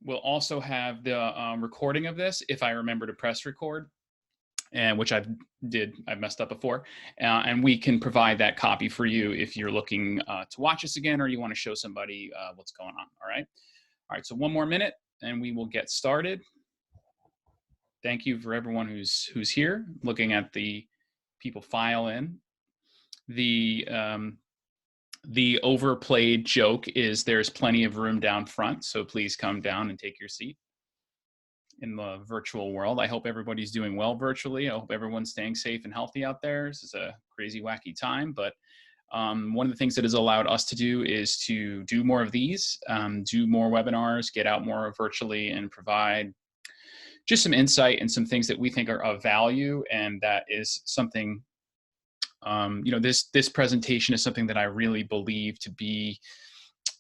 We'll also have the recording of this if I remember to press record, and which I've messed up before, and we can provide that copy for you if you're looking to watch us again or you want to show somebody what's going on. All right. So one more minute, and we will get started. Thank you for everyone who's here, looking at the people file in. The overplayed joke is there's plenty of room down front, so please come down and take your seat in the virtual world. I hope everybody's doing well virtually. I hope everyone's staying safe and healthy out there. This is a crazy, wacky time, but one of the things that has allowed us to do is to do more of these, do more webinars, get out more virtually, and provide just some insight and some things that we think are of value. And that is something, this presentation is something that I really believe to be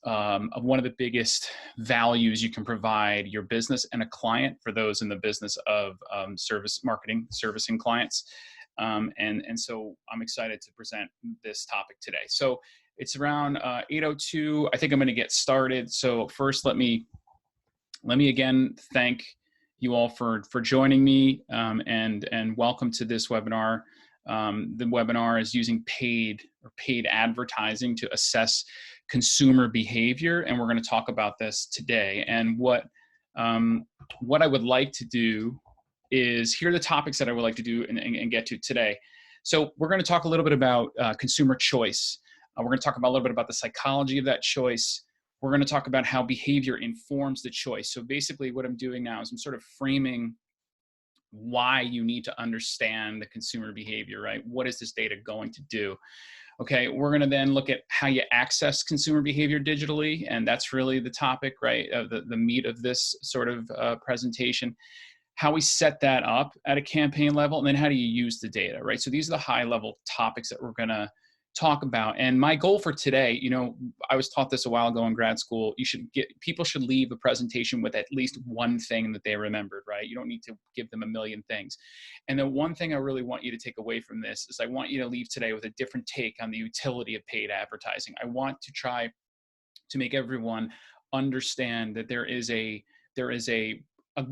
one of the biggest values you can provide your business and a client, for those in the business of service marketing, servicing clients. And so I'm excited to present this topic today. So it's around 8:02. I think I'm going to get started. So first, let me again thank you all for joining me, and welcome to this webinar. The webinar is using paid advertising to assess consumer behavior, and we're going to talk about this today. And what I would like to do is, here are the topics that I would like to do and get to today. So we're going to talk a little bit about consumer choice. We're going to talk about a little bit about the psychology of that choice. We're going to talk about how behavior informs the choice. So basically what I'm doing now is I'm sort of framing why you need to understand the consumer behavior, right? What is this data going to do? Okay, we're going to then look at how you access consumer behavior digitally, and that's really the topic, right? The meat of this sort of presentation. How we set that up at a campaign level, and then how do you use the data, right? So these are the high-level topics that we're going to talk about. And my goal for today, I was taught this a while ago in grad school. People should leave a presentation with at least one thing that they remembered, right? You don't need to give them a million things. And the one thing I really want you to take away from this is I want you to leave today with a different take on the utility of paid advertising. I want to try to make everyone understand that there is a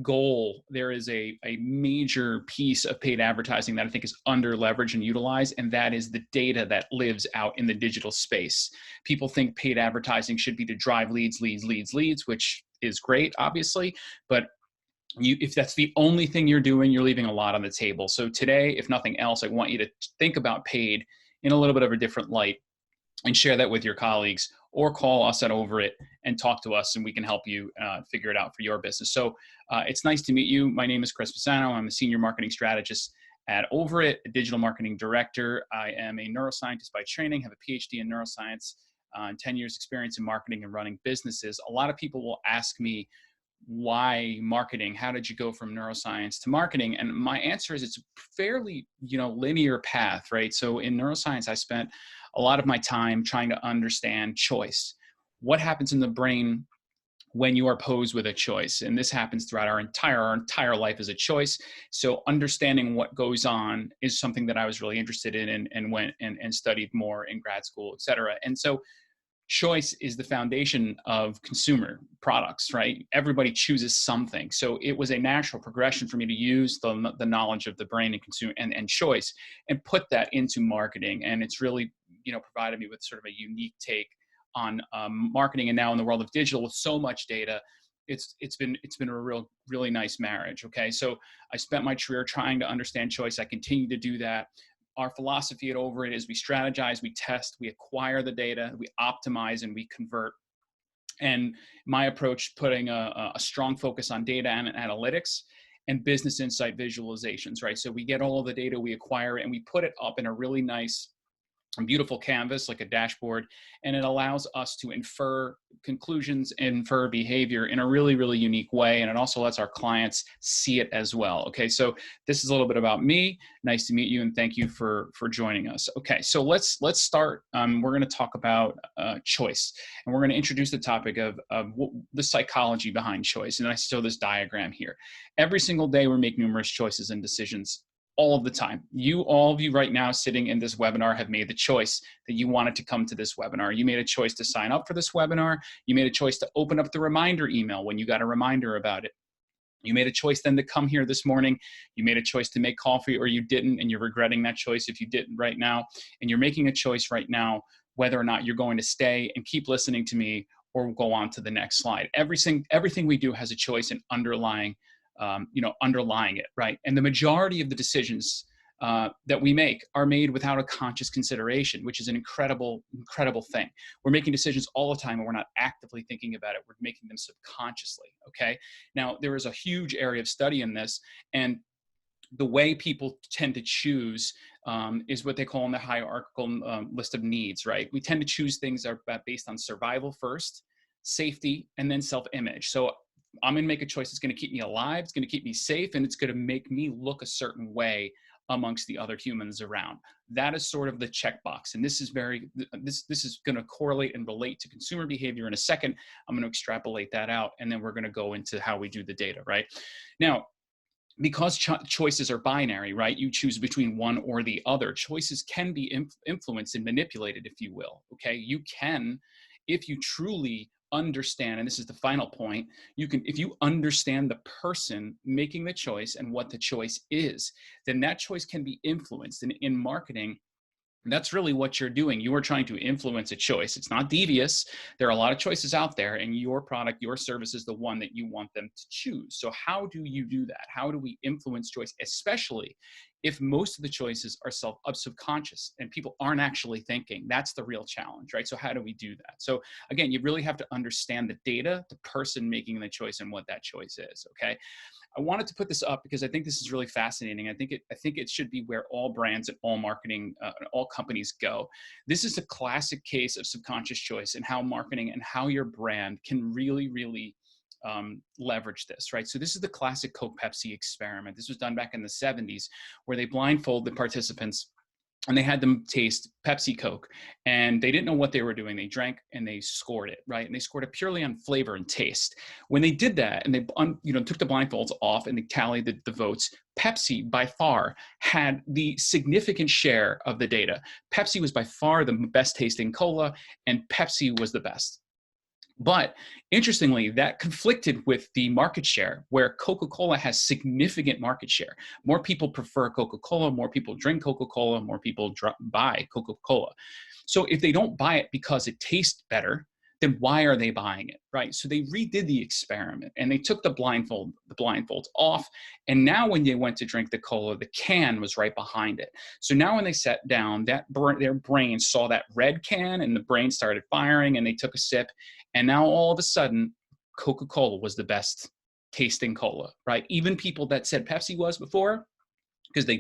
goal, there is a major piece of paid advertising that I think is under leveraged and utilized, and that is the data that lives out in the digital space. People think paid advertising should be to drive leads, which is great, obviously, but if that's the only thing you're doing, you're leaving a lot on the table. So today, if nothing else, I want you to think about paid in a little bit of a different light and share that with your colleagues, or call us at Over It and talk to us, and we can help you figure it out for your business. So it's nice to meet you. My name is Chris Fasano. I'm a senior marketing strategist at Over It, a digital marketing director. I am a neuroscientist by training, have a PhD in neuroscience, and 10 years experience in marketing and running businesses. A lot of people will ask me, why marketing? How did you go from neuroscience to marketing? And my answer is it's a fairly, linear path, right? So in neuroscience, I spent a lot of my time trying to understand choice. What happens in the brain when you are posed with a choice? And this happens throughout our entire life as a choice. So understanding what goes on is something that I was really interested in, and went and studied more in grad school, et cetera. And so choice is the foundation of consumer products, right? Everybody chooses something. So it was a natural progression for me to use the knowledge of the brain and consumer and choice and put that into marketing. And it's really, provided me with sort of a unique take on marketing. And now in the world of digital, with so much data, it's been a really nice marriage. Okay. So I spent my career trying to understand choice. I continue to do that. Our philosophy at Over It is we strategize, we test, we acquire the data, we optimize, and we convert. And my approach, putting a strong focus on data and analytics and business insight visualizations, right? So we get all of the data, we acquire it, and we put it up in a really nice, beautiful canvas, like a dashboard, and it allows us to infer conclusions, infer behavior in a really, really unique way. And it also lets our clients see it as well. Okay, so this is a little bit about me. Nice to meet you, and thank you for joining us. Okay, so let's start. We're going to talk about choice, and we're going to introduce the topic of the psychology behind choice. And I show this diagram here. Every single day, we make numerous choices and decisions. all of the time. All of you right now sitting in this webinar have made the choice that you wanted to come to this webinar. You made a choice to sign up for this webinar. You made a choice to open up the reminder email when you got a reminder about it. You made a choice then to come here this morning. You made a choice to make coffee, or you didn't, and you're regretting that choice if you didn't right now. And you're making a choice right now whether or not you're going to stay and keep listening to me or go on to the next slide. Everything we do has a choice in underlying it, right? And the majority of the decisions that we make are made without a conscious consideration, which is an incredible thing. We're making decisions all the time and we're not actively thinking about it. We're making them subconsciously, okay? Now, there is a huge area of study in this, and the way people tend to choose is what they call in the hierarchical list of needs, right? We tend to choose things that are based on survival first, safety, and then self-image. So I'm going to make a choice that's going to keep me alive, it's going to keep me safe, and it's going to make me look a certain way amongst the other humans around. That is sort of the checkbox. And this is this is going to correlate and relate to consumer behavior in a second. I'm going to extrapolate that out, and then we're going to go into how we do the data, right? Now, because choices are binary, right? You choose between one or the other. Choices can be influenced and manipulated, if you will, okay? You can, if you truly understand, and this is the final point, if you understand the person making the choice and what the choice is, then that choice can be influenced. And in marketing, that's really what you're doing. You are trying to influence a choice. It's not devious. There are a lot of choices out there, and your product, your service is the one that you want them to choose. So how do you do that? How do we influence choice, especially if most of the choices are subconscious and people aren't actually thinking? That's the real challenge, right? So how do we do that? So again, you really have to understand the data, the person making the choice, and what that choice is, okay? I wanted to put this up because I think this is really fascinating. I think it should be where all brands and all marketing, all companies go. This is a classic case of subconscious choice and how marketing and how your brand can really leverage this, right? So this is the classic Coke Pepsi experiment. This was done back in the 70s, where they blindfolded participants and they had them taste Pepsi Coke, and they didn't know what they were doing. They drank and they scored it, right? And they scored it purely on flavor and taste. When they did that and they took the blindfolds off and they tallied the votes, Pepsi by far had the significant share of the data. Pepsi was by far the best tasting cola, and Pepsi was the best. But interestingly, that conflicted with the market share, where Coca-Cola has significant market share. More people prefer Coca-Cola, more people drink Coca-Cola, more people buy Coca-Cola. So if they don't buy it because it tastes better, then why are they buying it, right? So they redid the experiment and they took the blindfolds off. And now when they went to drink the cola, the can was right behind it. So now when they sat down, their brain saw that red can and the brain started firing, and they took a sip. And now all of a sudden, Coca-Cola was the best tasting cola, right? Even people that said Pepsi was before, because they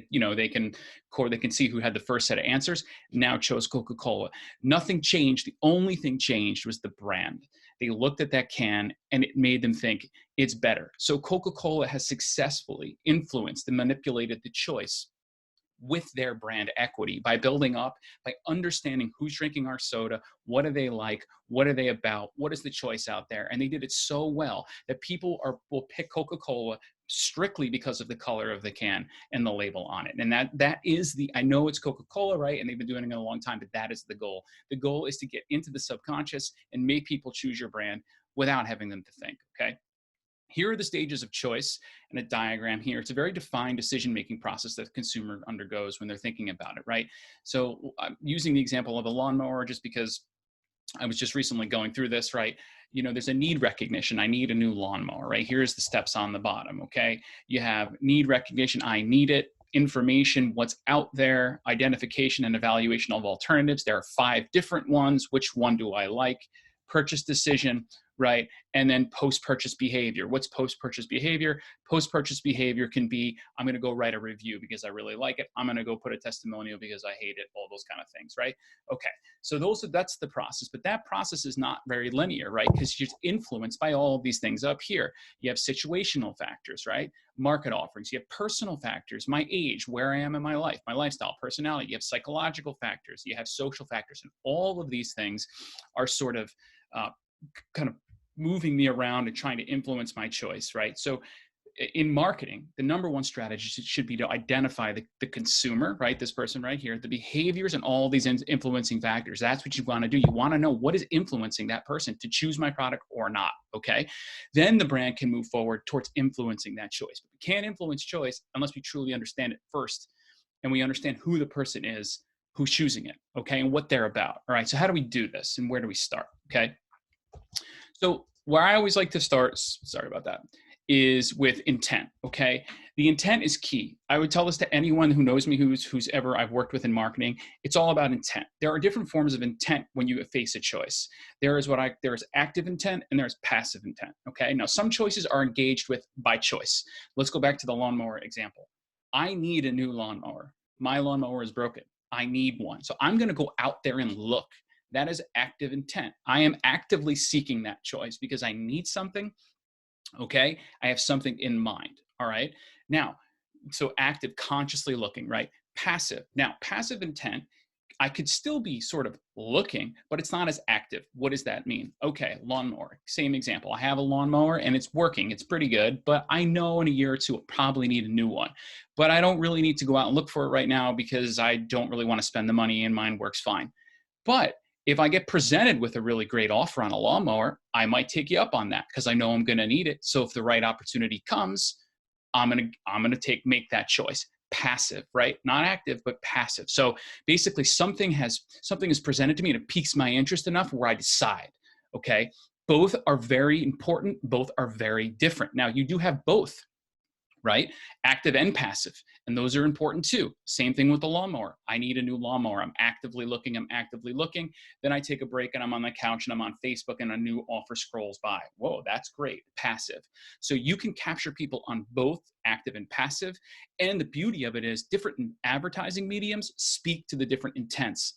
can see who had the first set of answers, now chose Coca-Cola. Nothing changed. The only thing changed was the brand. They looked at that can and it made them think it's better. So Coca-Cola has successfully influenced and manipulated the choice with their brand equity by building up, by understanding who's drinking our soda, what do they like, what are they about, what is the choice out there. And they did it so well that people will pick Coca-Cola strictly because of the color of the can and the label on it. And that is I know it's Coca-Cola, right? And they've been doing it a long time, but that is the goal. The goal is to get into the subconscious and make people choose your brand without having them to think, okay? Here are the stages of choice and a diagram here. It's a very defined decision-making process that the consumer undergoes when they're thinking about it, right? So I'm using the example of a lawnmower just because I was just recently going through this, right? There's a need recognition. I need a new lawnmower, right? Here's the steps on the bottom, okay? You have need recognition, I need it, information, what's out there, identification and evaluation of alternatives. There are 5 different ones. Which one do I like? Purchase decision, right? And then post-purchase behavior. What's post-purchase behavior? Post-purchase behavior can be, I'm going to go write a review because I really like it. I'm going to go put a testimonial because I hate it, all those kind of things, right? Okay, so that's the process, but that process is not very linear, right? Because you're influenced by all of these things up here. You have situational factors, right? Market offerings. You have personal factors, my age, where I am in my life, my lifestyle, personality. You have psychological factors. You have social factors, and all of these things are sort of kind of moving me around and trying to influence my choice, right? So in marketing, the number one strategy should be to identify the consumer, right? This person right here, the behaviors and all these influencing factors. That's what you want to do. You want to know what is influencing that person to choose my product or not, okay? Then the brand can move forward towards influencing that choice. But we can't influence choice unless we truly understand it first, and we understand who the person is who's choosing it, okay, and what they're about. All right, so how do we do this, and where do we start, okay? So where I always like to start, sorry about that, is with intent, okay? The intent is key. I would tell this to anyone who knows me, who's ever I've worked with in marketing. It's all about intent. There are different forms of intent when you face a choice. There is active intent and there's passive intent, okay? Now, some choices are engaged with by choice. Let's go back to the lawnmower example. I need a new lawnmower. My lawnmower is broken. I need one. So I'm gonna go out there and look. That is active intent. I am actively seeking that choice because I need something, okay? I have something in mind, all right? Now, so active, consciously looking, right? Passive. Now, passive intent, I could still be sort of looking, but it's not as active. What does that mean? Okay, lawnmower, same example. I have a lawnmower and it's working. It's pretty good, but I know in a year or two, I'll probably need a new one. But I don't really need to go out and look for it right now because I don't really want to spend the money and mine works fine. But if I get presented with a really great offer on a lawnmower, I might take you up on that because I know I'm going to need it. So if the right opportunity comes, I'm going to make that choice. Passive, right? Not active, but passive. So basically something is presented to me and it piques my interest enough where I decide, okay? Both are very important. Both are very different. Now you do have both, right? Active and passive. And those are important too. Same thing with the lawnmower. I need a new lawnmower. I'm actively looking. Then I take a break and I'm on the couch and I'm on Facebook and a new offer scrolls by. Whoa, that's great. Passive. So you can capture people on both active and passive. And the beauty of it is different advertising mediums speak to the different intents.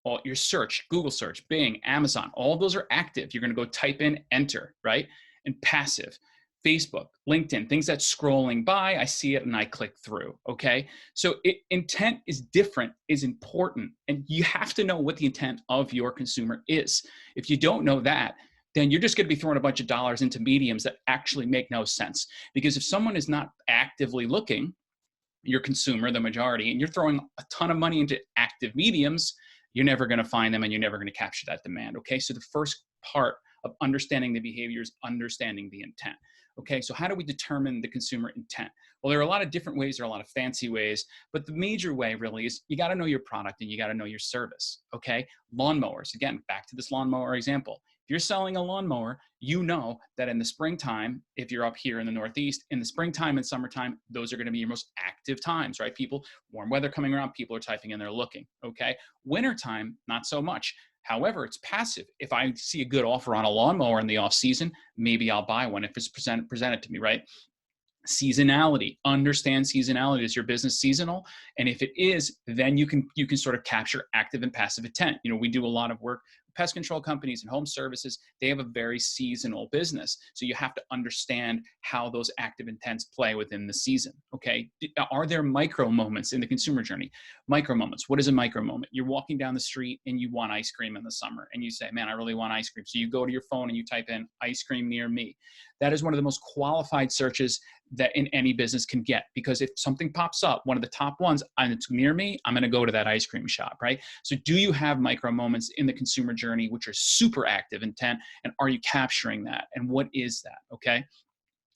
All your search, Google search, Bing, Amazon, all those are active. You're going to go type in, enter, right? And passive. Facebook, LinkedIn, things that's scrolling by, I see it and I click through, okay? So intent is different, is important, and you have to know what the intent of your consumer is. If you don't know that, then you're just gonna be throwing a bunch of dollars into mediums that actually make no sense. Because if someone is not actively looking, your consumer, the majority, and you're throwing a ton of money into active mediums, you're never gonna find them and you're never gonna capture that demand, okay? So the first part of understanding the behaviors, understanding the intent. Okay, so how do we determine the consumer intent? Well, there are a lot of different ways, there are a lot of fancy ways, but the major way really is you gotta know your product and you gotta know your service, okay? Lawnmowers, again, back to this lawnmower example. If you're selling a lawnmower, you know that in the springtime, if you're up here in the Northeast, in the springtime and summertime, those are gonna be your most active times, right? Warm weather coming around, people are typing in, they're looking, okay? Wintertime, not so much. However, it's passive. If I see a good offer on a lawnmower in the off season, maybe I'll buy one if it's presented to me, right? Seasonality, understand seasonality. Is your business seasonal? And if it is, then you can sort of capture active and passive intent. You know, we do a lot of work, pest control companies and home services, they have a very seasonal business. So you have to understand how those active intents play within the season, okay? Are there micro moments in the consumer journey? Micro moments, what is a micro moment? You're walking down the street and you want ice cream in the summer and you say, man, I really want ice cream. So you go to your phone and you type in ice cream near me. That is one of the most qualified searches that in any business can get, because if something pops up, one of the top ones, and it's near me, I'm gonna go to that ice cream shop, right? So do you have micro moments in the consumer journey which are super active intent, and are you capturing that? And what is that, okay?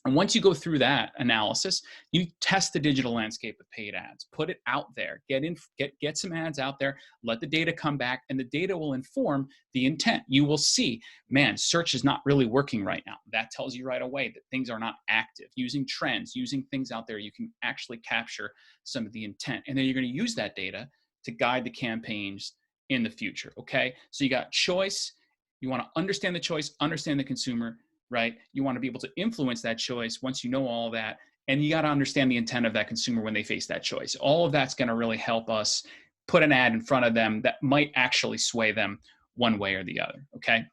And once you go through that analysis, you test the digital landscape of paid ads, put it out there, get some ads out there, let the data come back, and the data will inform the intent. You will see, man, search is not really working right now. That tells you right away that things are not active. Using trends, using things out there, you can actually capture some of the intent. And then you're gonna use that data to guide the campaigns in the future, okay? So you got choice, you wanna understand the choice, understand the consumer, right? You want to be able to influence that choice once you know all that, and you got to understand the intent of that consumer when they face that choice. All of that's going to really help us put an ad in front of them that might actually sway them one way or the other, okay?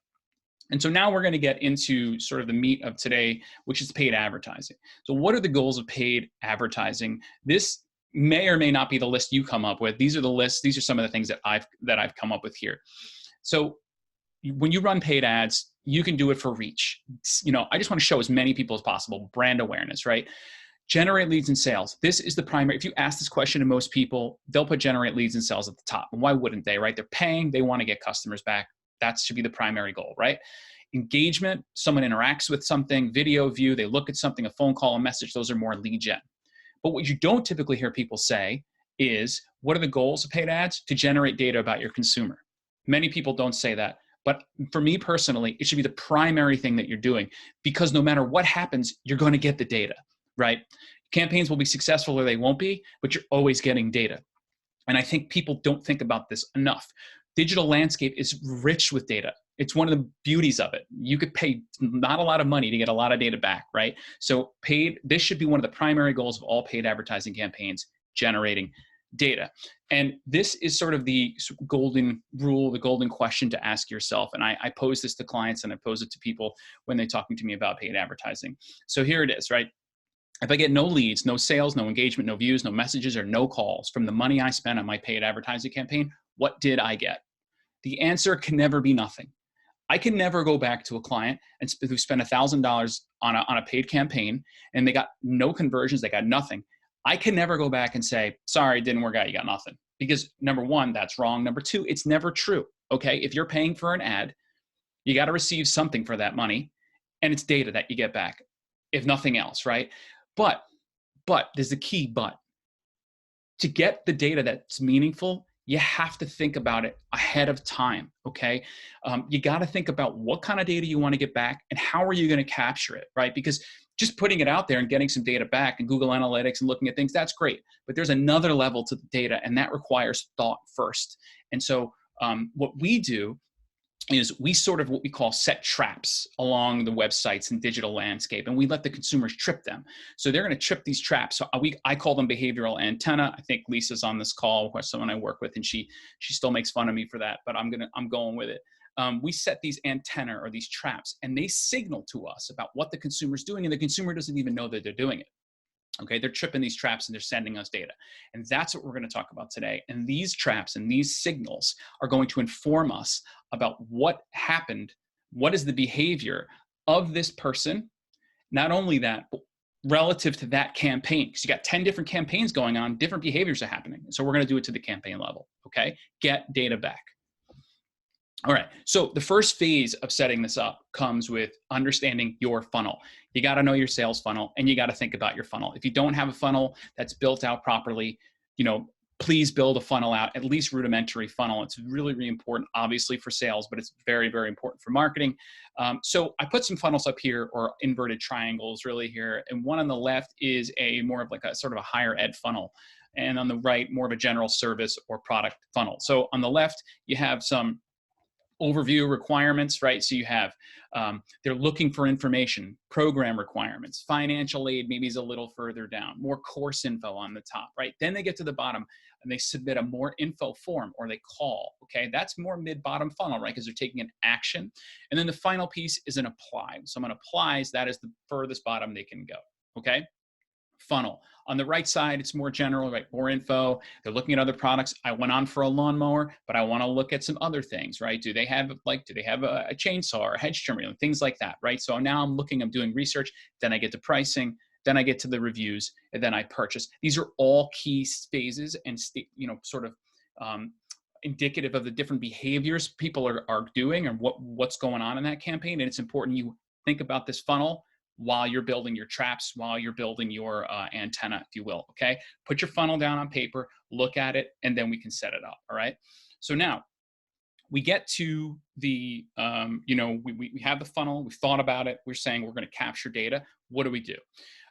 And so now we're going to get into sort of the meat of today, which is paid advertising. So what are the goals of paid advertising? This may or may not be the list you come up with. These are the lists. These are some of the things that I've come up with here. So when you run paid ads, you can do it for reach. You know, I just want to show as many people as possible brand awareness, right? Generate leads and sales. This is the primary. If you ask this question to most people, they'll put generate leads and sales at the top. And why wouldn't they, right? They're paying, they want to get customers back. That should be the primary goal, right? Engagement, someone interacts with something, video view, they look at something, a phone call, a message, those are more lead gen. But what you don't typically hear people say is, what are the goals of paid ads? To generate data about your consumer. Many people don't say that. But for me personally, it should be the primary thing that you're doing, because no matter what happens, you're going to get the data, right? Campaigns will be successful or they won't be, but you're always getting data. And I think people don't think about this enough. Digital landscape is rich with data. It's one of the beauties of it. You could pay not a lot of money to get a lot of data back, right? So this should be one of the primary goals of all paid advertising campaigns, generating data. And this is sort of the golden rule, the golden question to ask yourself. And I pose this to clients and I pose it to people when they're talking to me about paid advertising. So here it is, right? If I get no leads, no sales, no engagement, no views, no messages, or no calls from the money I spent on my paid advertising campaign, what did I get? The answer can never be nothing. I can never go back to a client who spent $1,000 on a paid campaign and they got no conversions, they got nothing. I can never go back and say, sorry, it didn't work out, you got nothing. Because number one, that's wrong. Number two, it's never true, okay? If you're paying for an ad, you got to receive something for that money, and it's data that you get back, if nothing else, right? But there's a key but. To get the data that's meaningful, you have to think about it ahead of time, okay? You got to think about what kind of data you want to get back and how are you going to capture it, right? Because just putting it out there and getting some data back and Google Analytics and looking at things, that's great. But there's another level to the data, and that requires thought first. And so what we do is we sort of what we call set traps along the websites and digital landscape, and we let the consumers trip them. So they're going to trip these traps. So I call them behavioral antenna. I think Lisa's on this call, someone I work with, and she still makes fun of me for that, but I'm going with it. We set these antenna or these traps, and they signal to us about what the consumer's doing, and the consumer doesn't even know that they're doing it. Okay, they're tripping these traps and they're sending us data. And that's what we're going to talk about today. And these traps and these signals are going to inform us about what happened, what is the behavior of this person. Not only that, but relative to that campaign, because you got 10 different campaigns going on, different behaviors are happening. So we're going to do it to the campaign level, okay? Get data back. All right, so the first phase of setting this up comes with understanding your funnel. You got to know your sales funnel, and you got to think about your funnel. If you don't have a funnel that's built out properly, please build a funnel out, at least rudimentary funnel. It's really, really important, obviously, for sales, but it's very, very important for marketing. So I put some funnels up here, or inverted triangles really here, and one on the left is more of like a sort of a higher ed funnel, and on the right, more of a general service or product funnel. So on the left, you have some overview requirements, right? So you have, they're looking for information, program requirements, financial aid maybe is a little further down, more course info on the top, right? Then they get to the bottom and they submit a more info form, or they call, okay? That's more mid-bottom funnel, right? Because they're taking an action. And then the final piece is an apply. Someone applies, that is the furthest bottom they can go, okay? Funnel. On the right side, it's more general, right? More info. They're looking at other products. I went on for a lawnmower, but I want to look at some other things, right? Do they have a chainsaw or a hedge trimmer, things like that, right? So now I'm doing research, then I get to pricing, then I get to the reviews, and then I purchase. These are all key phases and sort of indicative of the different behaviors people are doing, and what's going on in that campaign. And it's important you think about this funnel while you're building your traps, while you're building your antenna, if you will, okay? Put your funnel down on paper, look at it, and then we can set it up, all right? So now, we get to the, we have the funnel, we've thought about it, we're saying we're gonna capture data. What do we do?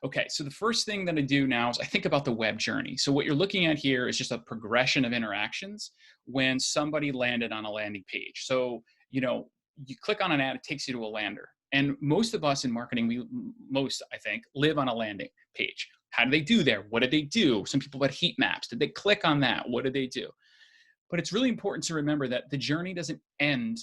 Okay, so the first thing that I do now is I think about the web journey. So what you're looking at here is just a progression of interactions when somebody landed on a landing page. So, you click on an ad, it takes you to a lander. And most of us in marketing, I think, live on a landing page. How do they do there? What did they do? Some people had heat maps. Did they click on that? What did they do? But it's really important to remember that the journey doesn't end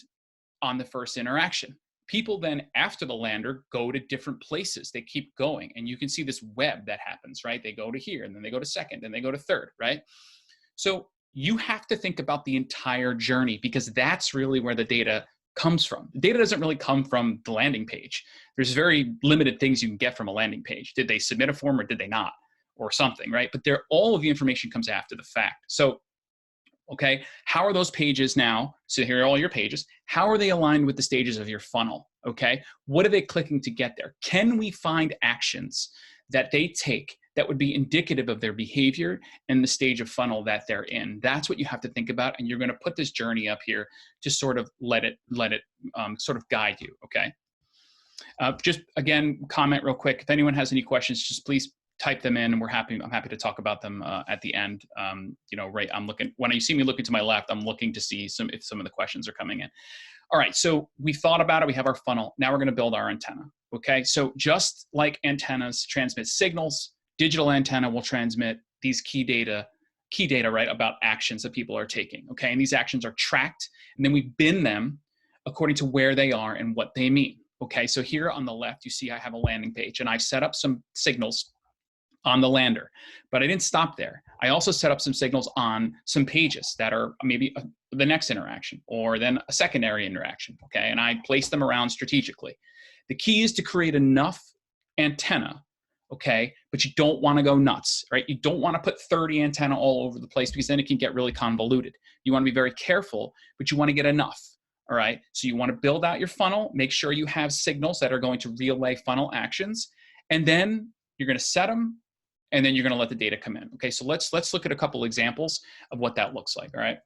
on the first interaction. People then, after the lander, go to different places. They keep going. And you can see this web that happens, right? They go to here, and then they go to second, then they go to third, right? So you have to think about the entire journey, because that's really where the data comes from. The data doesn't really come from the landing page. There's very limited things you can get from a landing page. Did they submit a form or did they not? Or something, right? But all of the information comes after the fact. So, okay, how are those pages now? So here are all your pages. How are they aligned with the stages of your funnel? Okay, what are they clicking to get there? Can we find actions that they take that would be indicative of their behavior and the stage of funnel that they're in? That's what you have to think about, and you're going to put this journey up here to sort of let it sort of guide you. Okay. Just again, comment real quick. If anyone has any questions, just please type them in, and I'm happy to talk about them at the end. You know, right? I'm looking, when you see me looking to my left, I'm looking to see if some of the questions are coming in. All right, so we thought about it. We have our funnel. Now we're going to build our antenna. Okay, so just like antennas transmit signals, digital antenna will transmit these key data, right, about actions that people are taking. Okay, and these actions are tracked, and then we bin them according to where they are and what they mean. Okay, so here on the left, you see I have a landing page, and I've set up some signals on the lander, but I didn't stop there. I also set up some signals on some pages that are maybe the next interaction or then a secondary interaction, okay? And I place them around strategically. The key is to create enough antenna, okay? But you don't wanna go nuts, right? You don't wanna put 30 antenna all over the place because then it can get really convoluted. You wanna be very careful, but you wanna get enough. All right, so you want to build out your funnel, make sure you have signals that are going to relay funnel actions, and then you're going to set them, and then you're going to let the data come in. Okay, so let's look at a couple examples of what that looks like. All right.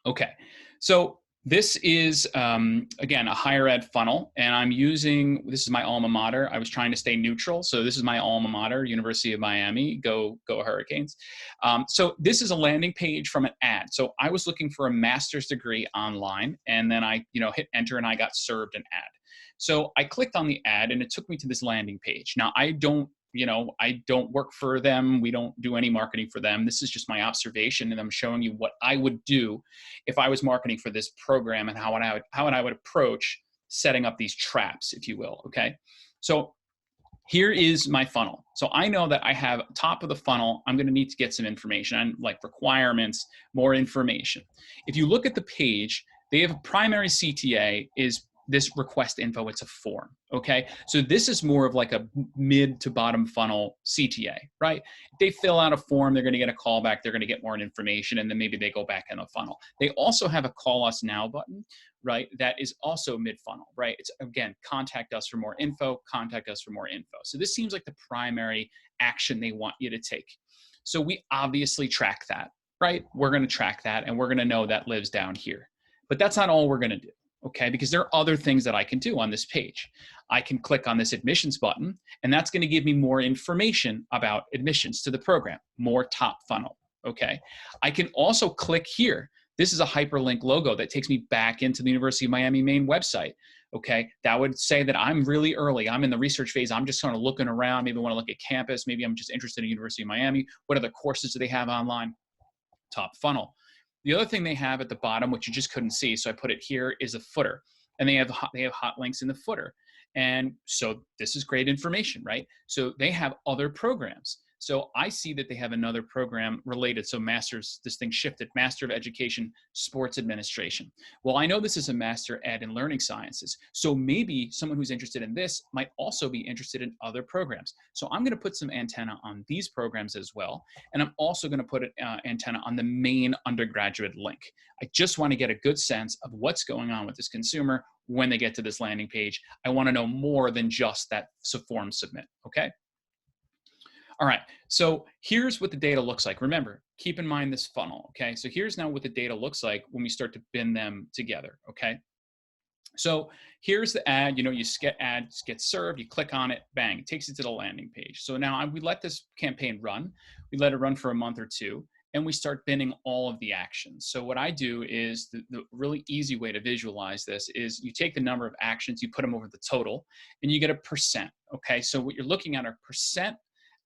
Okay, so this is again a higher ed funnel, and this is my alma mater. I was trying to stay neutral, so this is my alma mater, University of Miami. Go Hurricanes! So this is a landing page from an ad. So I was looking for a master's degree online, and then I hit enter, and I got served an ad. So I clicked on the ad, and it took me to this landing page. Now I don't work for them. We don't do any marketing for them. This is just my observation, and I'm showing you what I would do if I was marketing for this program and how I would approach setting up these traps, if you will, okay? So here is my funnel. So I know that I have top of the funnel, I'm gonna need to get some information on like requirements, more information. If you look at the page, they have a primary CTA is this request info, it's a form, okay? So this is more of like a mid to bottom funnel CTA, right? If they fill out a form, they're gonna get a call back, they're gonna get more information, and then maybe they go back in the funnel. They also have a call us now button, right? That is also mid funnel, right? It's again, contact us for more info, contact us for more info. So this seems like the primary action they want you to take. So we obviously track that, right? We're gonna track that, and we're gonna know that lives down here. But that's not all we're gonna do. Okay, because there are other things that I can do on this page. I can click on this admissions button, and that's going to give me more information about admissions to the program, more top funnel, okay? I can also click here. This is a hyperlink logo that takes me back into the University of Miami main website, okay? That would say that I'm really early. I'm in the research phase. I'm just kind of looking around. Maybe I want to look at campus. Maybe I'm just interested in University of Miami. What other courses do they have online? Top funnel. The other thing they have at the bottom, which you just couldn't see, so I put it here, is a footer. And they have hot links in the footer. And so this is great information, right? So they have other programs. So I see that they have another program related. So master's, this thing shifted, Master of Education, Sports Administration. Well, I know this is a Master Ed in Learning Sciences. So maybe someone who's interested in this might also be interested in other programs. So I'm gonna put some antenna on these programs as well. And I'm also gonna put an antenna on the main undergraduate link. I just wanna get a good sense of what's going on with this consumer when they get to this landing page. I wanna know more than just that form submit, okay? All right, so here's what the data looks like. Remember, keep in mind this funnel, okay? So here's now what the data looks like when we start to bin them together, okay? So here's the ad, you get ads get served, you click on it, bang, it takes you to the landing page. So now we let this campaign run. We let it run for a month or two, and we start binning all of the actions. So what I do is the really easy way to visualize this is you take the number of actions, you put them over the total, and you get a percent, okay? So what you're looking at are percent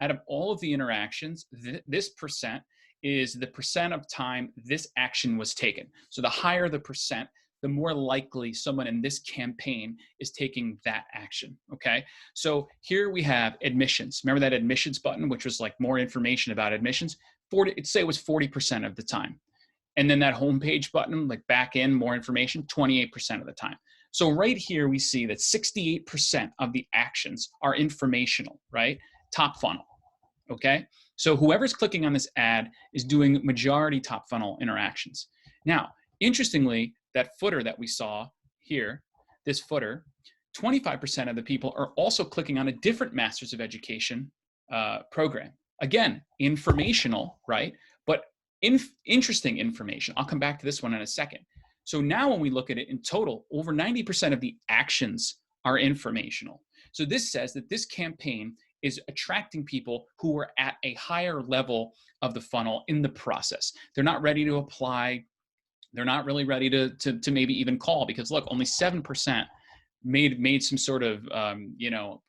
out of all of the interactions. This percent is the percent of time this action was taken. So the higher the percent, the more likely someone in this campaign is taking that action, okay? So here we have admissions. Remember that admissions button, which was like more information about admissions? Say it was 40% of the time. And then that homepage button, like back in, more information, 28% of the time. So right here, we see that 68% of the actions are informational, right? Top funnel, okay? So whoever's clicking on this ad is doing majority top funnel interactions. Now, interestingly, that footer that we saw here, this footer, 25% of the people are also clicking on a different Masters of Education program. Again, informational, right? But interesting information. I'll come back to this one in a second. So now when we look at it in total, over 90% of the actions are informational. So this says that this campaign is attracting people who are at a higher level of the funnel in the process. They're not ready to apply. They're not really ready to maybe even call, because look, only 7% made some sort of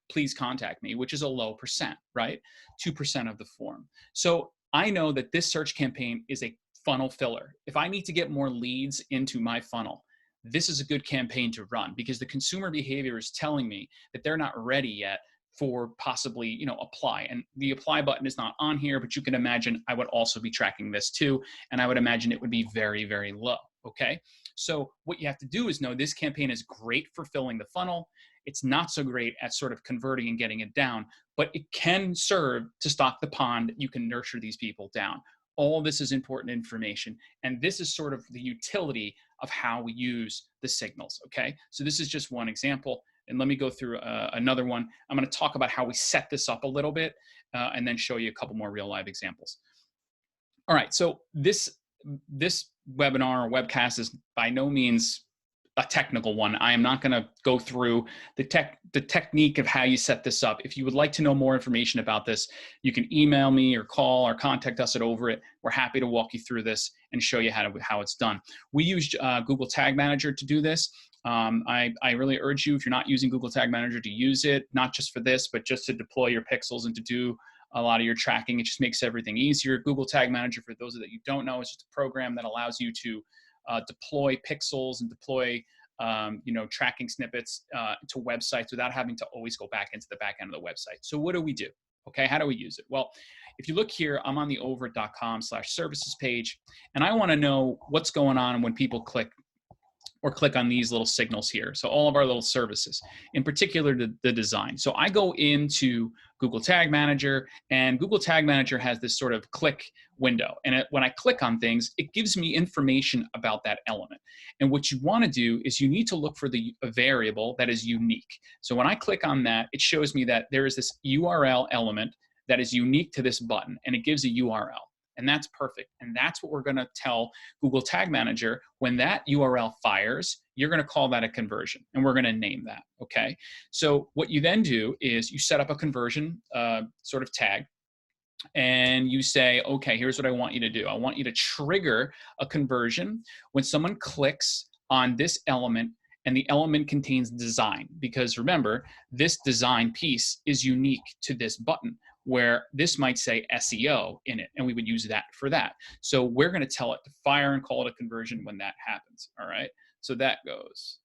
please contact me, which is a low percent, right? 2% of the form. So I know that this search campaign is a funnel filler. If I need to get more leads into my funnel, this is a good campaign to run, because the consumer behavior is telling me that they're not ready yet for possibly apply. And the apply button is not on here, but you can imagine I would also be tracking this too, and I would imagine it would be very, very low. Okay, so what you have to do is know this campaign is great for filling the funnel. It's not so great at sort of converting and getting it down, but it can serve to stock the pond. You can nurture these people down. All this is important information, and this is sort of the utility of how we use the signals. Okay, so this is just one example, and let me go through another one. I'm going to talk about how we set this up a little bit, and then show you a couple more real live examples. All right, so this webinar or webcast is by no means a technical one. I am not going to go through the technique of how you set this up. If you would like to know more information about this, you can email me or call or contact us at Over It. We're happy to walk you through this and show you how it's done. We use Google Tag Manager to do this. I really urge you, if you're not using Google Tag Manager, to use it, not just for this, but just to deploy your pixels and to do a lot of your tracking. It just makes everything easier. Google Tag Manager, for those that you don't know, is just a program that allows you to deploy pixels and deploy tracking snippets to websites without having to always go back into the back end of the website. So what do we do? Okay, how do we use it? Well, if you look here, I'm on the overit.com/services page, and I want to know what's going on when people click on these little signals here. So all of our little services, in particular the design. So I go into Google Tag Manager, and Google Tag Manager has this sort of click window. And when I click on things, it gives me information about that element. And what you want to do is you need to look for a variable that is unique. So when I click on that, it shows me that there is this URL element that is unique to this button, and it gives a URL. And that's perfect. And that's what we're going to tell Google Tag Manager. When that URL fires, you're going to call that a conversion, and we're going to name that. Okay. So what you then do is you set up a conversion sort of tag, and you say, okay, here's what I want you to do. I want you to trigger a conversion when someone clicks on this element, and the element contains design, because remember, this design piece is unique to this button, where this might say SEO in it, and we would use that for that. So we're going to tell it to fire and call it a conversion when that happens. All right, so that goes.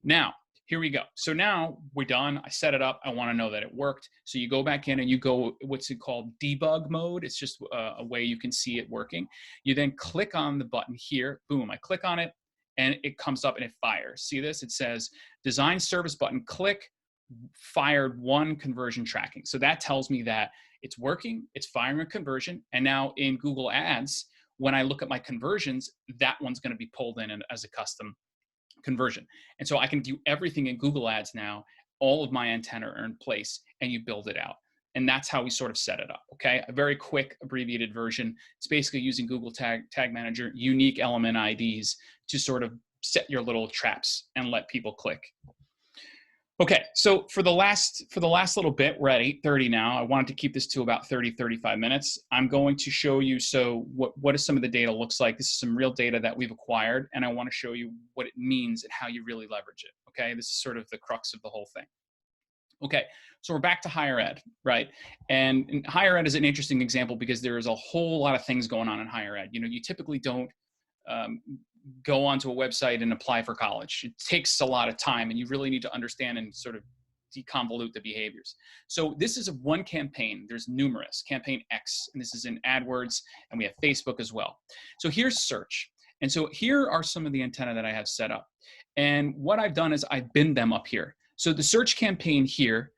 Now, here we go. So now we're done. I set it up. I want to know that it worked. So you go back in and you go what's it called, debug mode. It's just a way you can see it working. You then click on the button here. Boom, I click on it, and it comes up and it fires. See this? It says design service button, click, fired one conversion tracking. So that tells me that it's working, it's firing a conversion. And now in Google Ads, when I look at my conversions, that one's going to be pulled in as a custom conversion. And so I can do everything in Google Ads now. All of my antenna are in place, and you build it out. And that's how we sort of set it up. Okay, a very quick abbreviated version. It's basically using Google Tag Manager, unique element IDs to sort of set your little traps and let people click. Okay, so for the last little bit, we're at 8:30 now. I wanted to keep this to about 35 minutes. I'm going to show you what some of the data looks like. This is some real data that we've acquired, and I want to show you what it means and how you really leverage it. Okay, this is sort of the crux of the whole thing. Okay, so we're back to higher ed, right? And higher ed is an interesting example because there is a whole lot of things going on in higher ed. You typically don't go onto a website and apply for college. It takes a lot of time, and you really need to understand and sort of deconvolute the behaviors. So this is one campaign. There's numerous. Campaign X, and this is in AdWords, and we have Facebook as well. So here's search. And so here are some of the antenna that I have set up. And what I've done is I've binned them up here. So the search campaign here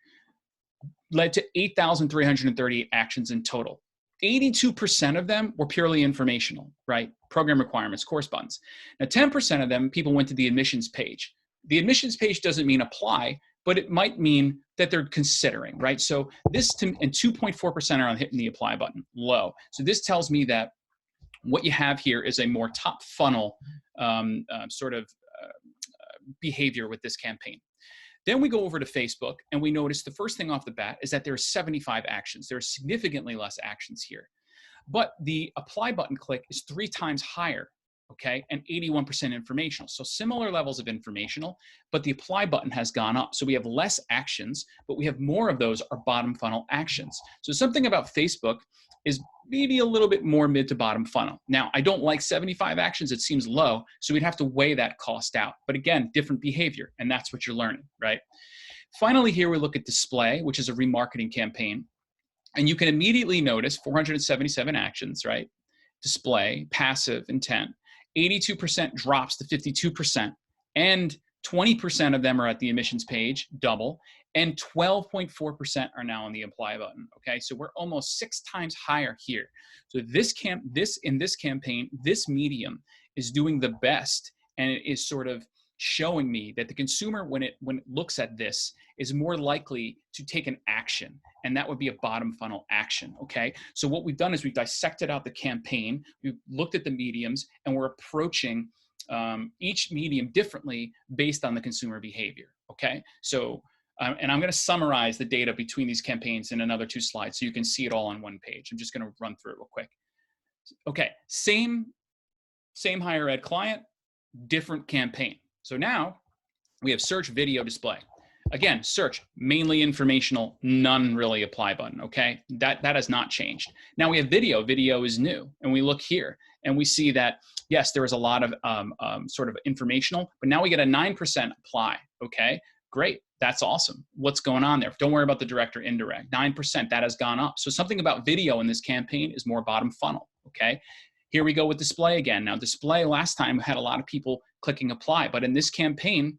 led to 8,338 actions in total. 82% of them were purely informational, right? Program requirements, course buttons. Now, 10% of them, people went to the admissions page. The admissions page doesn't mean apply, but it might mean that they're considering, right? So this, and 2.4% are on hitting the apply button, low. So this tells me that what you have here is a more top funnel behavior with this campaign. Then we go over to Facebook and we notice the first thing off the bat is that there are 75 actions. There are significantly less actions here. But the apply button click is 3 times higher, okay, and 81% informational. So similar levels of informational, but the apply button has gone up. So we have less actions, but we have more of those are bottom funnel actions. So something about Facebook is maybe a little bit more mid to bottom funnel. Now, I don't like 75 actions. It seems low, so we'd have to weigh that cost out. But again, different behavior, and that's what you're learning, right? Finally, here we look at display, which is a remarketing campaign. And you can immediately notice 477 actions, right? Display, passive, intent. 82% drops to 52%, and 20% of them are at the admissions page, double, and 12.4% are now on the apply button, okay? So we're almost 6 times higher here. So in this campaign, this medium is doing the best, and it is sort of showing me that the consumer, when it looks at this, is more likely to take an action, and that would be a bottom funnel action, okay? So what we've done is we've dissected out the campaign, we've looked at the mediums, and we're approaching each medium differently based on the consumer behavior, okay? So, and I'm gonna summarize the data between these campaigns in another 2 slides so you can see it all on one page. I'm just gonna run through it real quick. Okay, same higher ed client, different campaign. So now we have search, video, display. Again, search, mainly informational, none really apply button, okay? That has not changed. Now we have video. Video is new. And we look here and we see that, yes, there is a lot of sort of informational, but now we get a 9% apply, okay? Great, that's awesome. What's going on there? Don't worry about the direct or indirect. 9%, that has gone up. So something about video in this campaign is more bottom funnel, okay? Here we go with display again. Now display last time had a lot of people clicking apply, but in this campaign,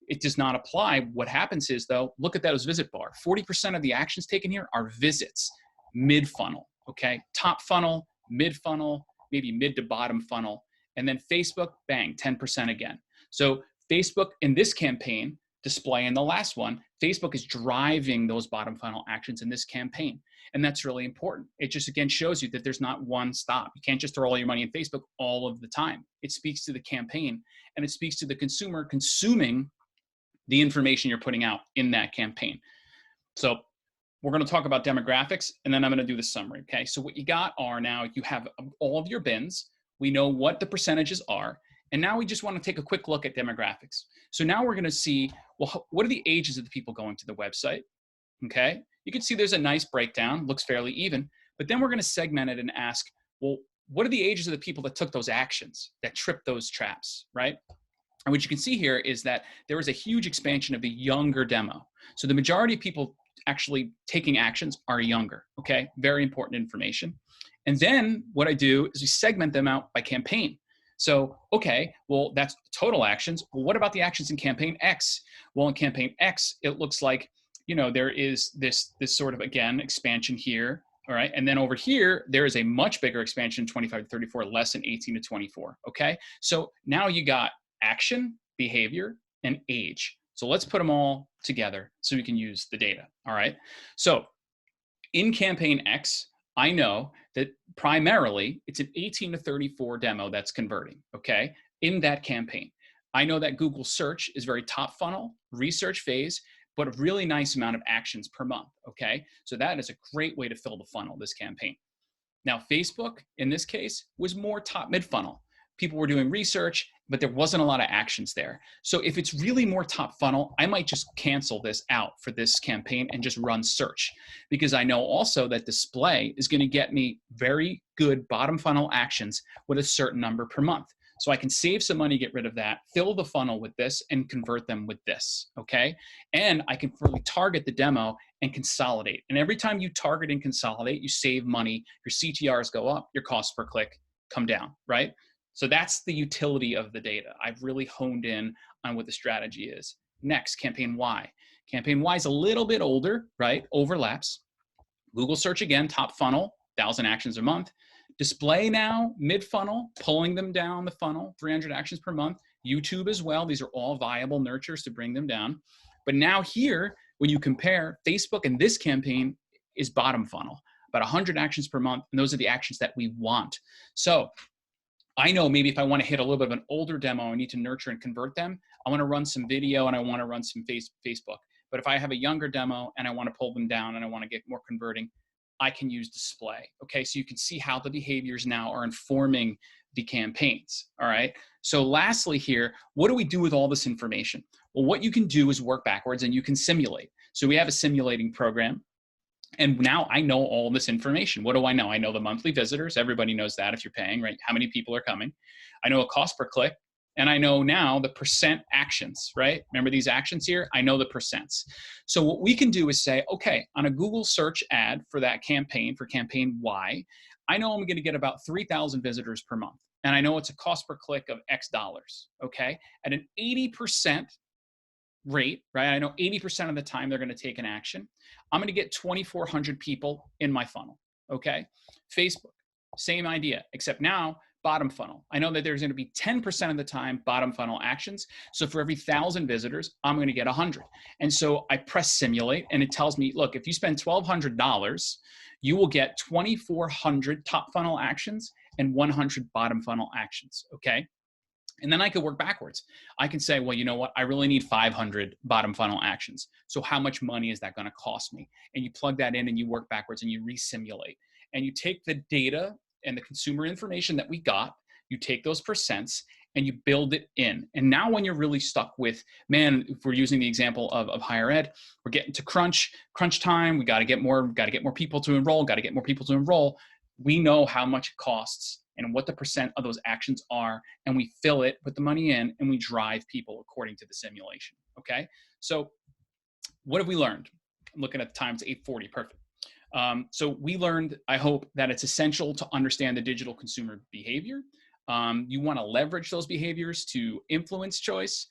it does not apply. What happens is though, look at those visit bar. 40% of the actions taken here are visits, mid funnel, okay? Top funnel, mid funnel, maybe mid to bottom funnel. And then Facebook, bang, 10% again. So Facebook in this campaign, display in the last one, Facebook is driving those bottom funnel actions in this campaign. And that's really important. It just, again, shows you that there's not one stop. You can't just throw all your money in Facebook all of the time. It speaks to the campaign, and it speaks to the consumer consuming the information you're putting out in that campaign. So we're going to talk about demographics, and then I'm going to do the summary, okay? So what you got are now you have all of your bins. We know what the percentages are, and now we just want to take a quick look at demographics. So now we're going to see, well, what are the ages of the people going to the website, okay? You can see there's a nice breakdown, looks fairly even, but then we're going to segment it and ask, well, what are the ages of the people that took those actions, that tripped those traps, right? And what you can see here is that there is a huge expansion of the younger demo. So the majority of people actually taking actions are younger, okay? Very important information. And then what I do is we segment them out by campaign. So, okay, well, that's total actions. Well, what about the actions in campaign X? Well, in campaign X, it looks like, you know, there is this sort of, again, expansion here, all right? And then over here, there is a much bigger expansion, 25 to 34, less than 18 to 24, okay? So now you got action, behavior, and age. So let's put them all together so we can use the data, all right? So in campaign X, I know that primarily it's an 18 to 34 demo that's converting, okay, in that campaign. I know that Google search is very top funnel, research phase, but a really nice amount of actions per month, okay? So that is a great way to fill the funnel, this campaign. Now, Facebook, in this case, was more top mid-funnel. People were doing research, but there wasn't a lot of actions there. So if it's really more top funnel, I might just cancel this out for this campaign and just run search, because I know also that display is going to get me very good bottom funnel actions with a certain number per month. So I can save some money, get rid of that, fill the funnel with this, and convert them with this, okay? And I can really target the demo and consolidate. And every time you target and consolidate, you save money, your CTRs go up, your cost per click come down, right? So that's the utility of the data. I've really honed in on what the strategy is. Next, campaign Y. Campaign Y is a little bit older, right? Overlaps. Google search again, top funnel, 1,000 actions a month. Display now, mid funnel, pulling them down the funnel, 300 actions per month. YouTube as well. These are all viable nurtures to bring them down. But now here, when you compare Facebook and this campaign is bottom funnel, about 100 actions per month. And those are the actions that we want. So I know maybe if I want to hit a little bit of an older demo, I need to nurture and convert them. I want to run some video and I want to run some Facebook. But if I have a younger demo and I want to pull them down and I want to get more converting, I can use display. Okay, so you can see how the behaviors now are informing the campaigns. All right, so lastly here, what do we do with all this information? Well, what you can do is work backwards and you can simulate. So we have a simulating program. And now I know all this information. What do I know? I know the monthly visitors. Everybody knows that if you're paying, right? How many people are coming. I know a cost per click. And I know now the percent actions, right? Remember these actions here? I know the percents. So what we can do is say, okay, on a Google search ad for that campaign, for campaign Y, I know I'm going to get about 3,000 visitors per month. And I know it's a cost per click of X dollars, okay? At an 80% rate, right? I know 80% of the time they're going to take an action. I'm going to get 2,400 people in my funnel, okay? Facebook, same idea, except now bottom funnel. I know that there's going to be 10% of the time bottom funnel actions. So for every 1,000 visitors, I'm going to get 100. And so I press simulate and it tells me, look, if you spend $1,200, you will get 2,400 top funnel actions and 100 bottom funnel actions, okay? And then I could work backwards. I can say, well, you know what? I really need 500 bottom funnel actions. So how much money is that going to cost me? And you plug that in and you work backwards and you resimulate. And you take the data and the consumer information that we got, you take those percents and you build it in. And now when you're really stuck with, man, if we're using the example of higher ed, we're getting to crunch time. We got to get more people to enroll. We know how much it costs and what the percent of those actions are, and we fill it, put the money in, and we drive people according to the simulation, okay? So what have we learned? I'm looking at the time, it's 8:40, perfect. So we learned, I hope, that it's essential to understand the digital consumer behavior. You wanna leverage those behaviors to influence choice.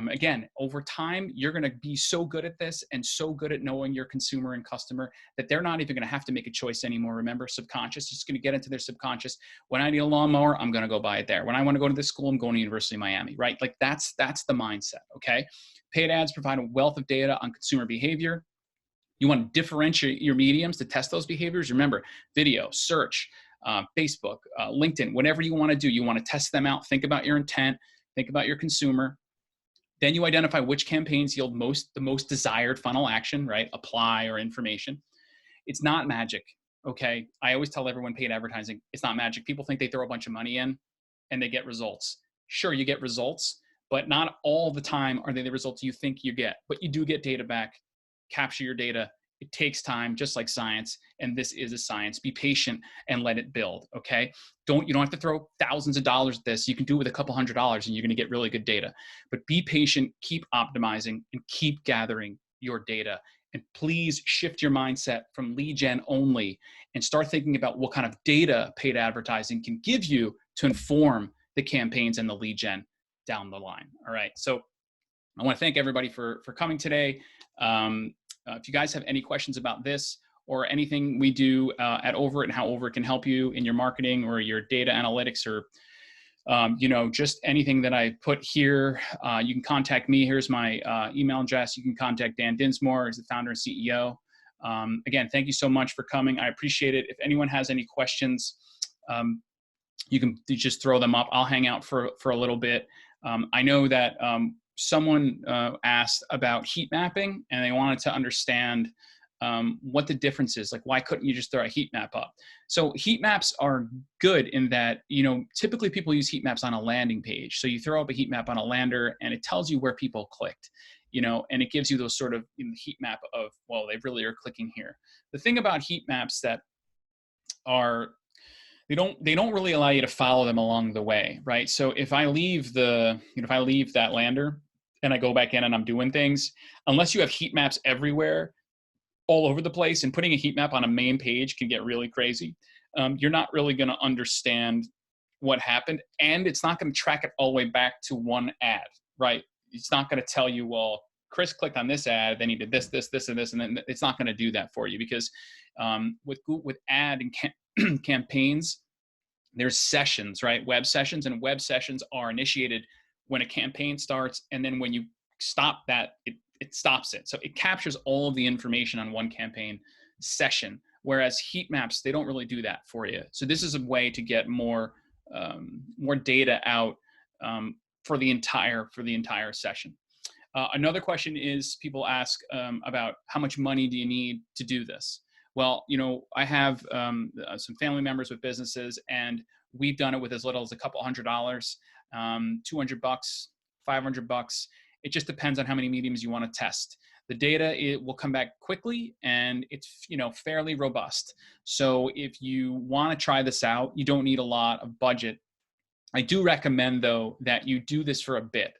Again, over time, you're going to be so good at this and so good at knowing your consumer and customer that they're not even going to have to make a choice anymore. Remember, subconscious, it's going to get into their subconscious. When I need a lawnmower, I'm going to go buy it there. When I want to go to this school, I'm going to University of Miami, right? Like that's the mindset, okay? Paid ads provide a wealth of data on consumer behavior. You want to differentiate your mediums to test those behaviors. Remember, video, search, Facebook, LinkedIn, whatever you want to do, you want to test them out. Think about your intent, think about your consumer. Then you identify which campaigns yield the most desired funnel action, right? Apply or information. It's not magic, okay? I always tell everyone paid advertising, it's not magic. People think they throw a bunch of money in and they get results. Sure, you get results, but not all the time are they the results you think you get. But you do get data back. Capture your data. It takes time, just like science, and this is a science. Be patient and let it build, okay? You don't have to throw thousands of dollars at this. You can do it with a couple $100s and you're gonna get really good data. But be patient, keep optimizing, and keep gathering your data. And please shift your mindset from lead gen only and start thinking about what kind of data paid advertising can give you to inform the campaigns and the lead gen down the line, all right? So I wanna thank everybody for coming today. If you guys have any questions about this or anything we do at Over It and how Over It can help you in your marketing or your data analytics or just anything that I put here, you can contact me. Here's my email address. You can contact Dan Dinsmore, who's the founder and CEO. Again, thank you so much for coming. I appreciate it. If anyone has any questions, you can just throw them up. I'll hang out for a little bit. I know that someone asked about heat mapping and they wanted to understand what the difference is. Like, why couldn't you just throw a heat map up? So heat maps are good in that, typically people use heat maps on a landing page. So you throw up a heat map on a lander and it tells you where people clicked, and it gives you those sort of heat map of, well, they really are clicking here. The thing about heat maps that are They don't really allow you to follow them along the way, right? So if I leave if I leave that lander and I go back in and I'm doing things, unless you have heat maps everywhere, all over the place, and putting a heat map on a main page can get really crazy. You're not really going to understand what happened, and it's not going to track it all the way back to one ad, right? It's not going to tell you, well, Chris clicked on this ad, then he did this, this, this, and this, and then it's not going to do that for you because with ad and campaigns, there's sessions, right? Web sessions, and web sessions are initiated when a campaign starts, and then when you stop that, it stops it. So it captures all of the information on one campaign session, whereas heat maps, they don't really do that for you. So this is a way to get more data out for the entire session. Another question is, people ask about how much money do you need to do this? Well, I have some family members with businesses, and we've done it with as little as a couple $100, $200, $500. It just depends on how many mediums you want to test. The data, it will come back quickly, and it's fairly robust. So if you want to try this out, you don't need a lot of budget. I do recommend, though, that you do this for a bit,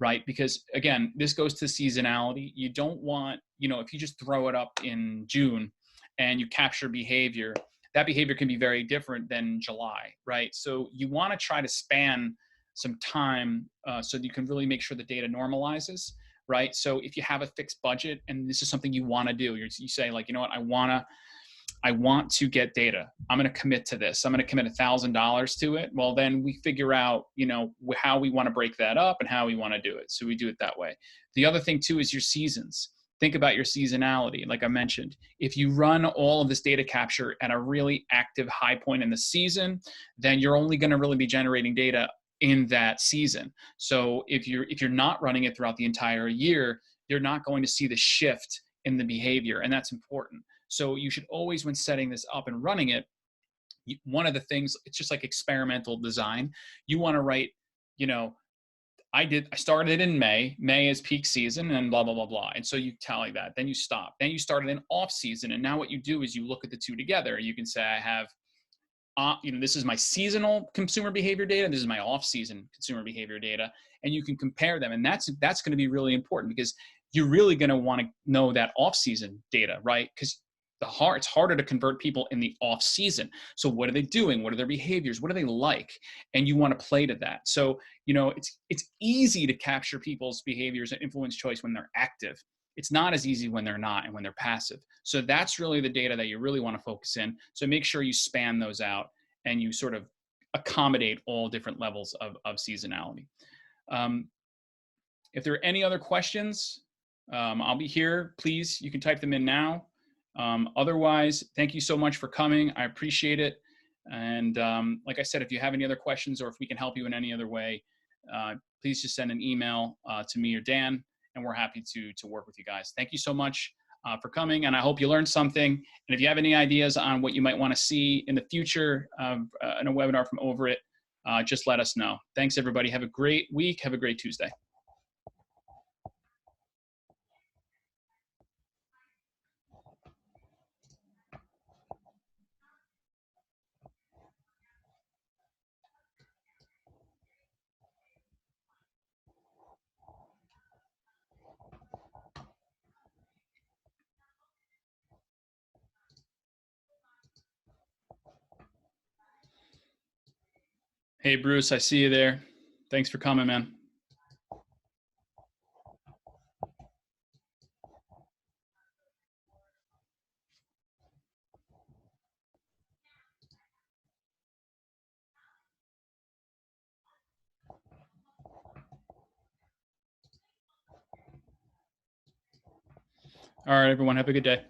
right? Because again, this goes to seasonality. You don't want, if you just throw it up in June and you capture behavior, that behavior can be very different than July, right? So you want to try to span some time so that you can really make sure the data normalizes, right? So if you have a fixed budget and this is something you want to do, you say like, what, I want to get data. I'm going to commit to this. I'm going to commit $1,000 to it. Well, then we figure out, how we want to break that up and how we want to do it. So we do it that way. The other thing too is your seasons. Think about your seasonality. Like I mentioned, if you run all of this data capture at a really active high point in the season, then you're only going to really be generating data in that season. So if you're not running it throughout the entire year, you're not going to see the shift in the behavior, and that's important. So you should always, when setting this up and running it, one of the things, it's just like experimental design. You want to write, I started in May. May is peak season and blah, blah, blah, blah. And so you tally that, then you stop. Then you started in off season. And now what you do is you look at the two together. You can say, I have, this is my seasonal consumer behavior data. This is my off-season consumer behavior data. And you can compare them. And that's going to be really important because you're really going to want to know that off-season data, right? Because it's harder to convert people in the off season. So what are they doing? What are their behaviors? What do they like? And you want to play to that. So, it's easy to capture people's behaviors and influence choice when they're active. It's not as easy when they're not and when they're passive. So that's really the data that you really want to focus in. So make sure you span those out and you sort of accommodate all different levels of seasonality. If there are any other questions, I'll be here. Please, you can type them in now. Otherwise, thank you so much for coming. I appreciate it. And like I said, if you have any other questions or if we can help you in any other way, please just send an email to me or Dan, and we're happy to work with you guys. Thank you so much for coming, and I hope you learned something. And if you have any ideas on what you might want to see in the future in a webinar from Over It, just let us know. Thanks, everybody. Have a great week. Have a great Tuesday. Hey, Bruce, I see you there. Thanks for coming, man. All right, everyone, have a good day.